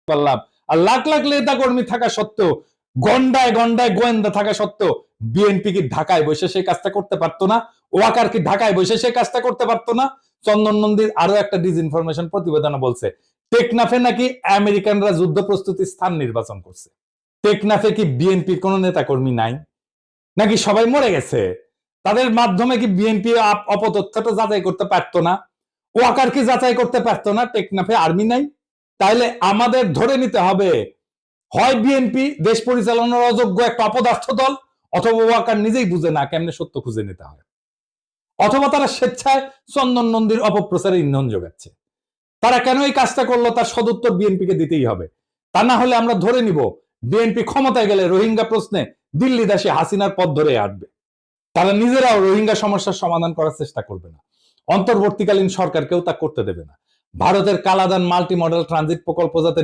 পারলাম। আর লাখ লাখ নেতা কর্মী থাকা সত্ত্বেও, গন্ডায় গন্ডায় গোয়েন্দা থাকা সত্ত্বেও বিএনপি কি ঢাকায় বসে সেই কাজটা করতে পারতো না? ওয়াকার কি ঢাকায় বসে সেই কাজটা করতে পারতো না? চন্দন নন্দীর আরো একটা ডিসইনফরমেশন প্রতিবেদনে বলছে টেকনাফে নাকি আমেরিকানরা যুদ্ধ প্রস্তুতির স্থান নির্বাচন করছে। টেকনাফে কি বিএনপির কোন নেতা কর্মী নাই নাকি সবাই মরে গেছে? তাদের মাধ্যমে কি বিএনপি অপতথ্যটা যাচাই করতে পারতো না? ওয়াকার কি যাচাই করতে পারতো না টেকনাফে আর্মি নাই? তাইলে আমাদের ধরে নিতে হবে হয় বিএনপি দেশ পরিচালনার অযোগ্য একটা অপদার্থ দল, অথবা ওয়াকার নিজেই বুঝে না কেমনে সত্য খুঁজে নিতে হয়, অথবা তারা স্বেচ্ছায় চন্দন নন্দীর অপপ্রচারে ইন্ধন যোগাচ্ছে। তারা কেন এই কাজটা করলো তার সদুত্তর বিএনপিকে দিতেই হবে। তা না হলে আমরা ধরে নিব বিএনপি ক্ষমতায় গেলে রোহিঙ্গা প্রশ্নে দিল্লি দাসী হাসিনার পথ ধরে হাঁটবে। তারা নিজেরাও রোহিঙ্গা সমস্যার সমাধান করার চেষ্টা করবে না, অন্তর্বর্তীকালীন সরকারকেও তা করতে দেবে না। ভারতের কালাদান মাল্টি মডেল ট্রানজিট প্রকল্প যাতে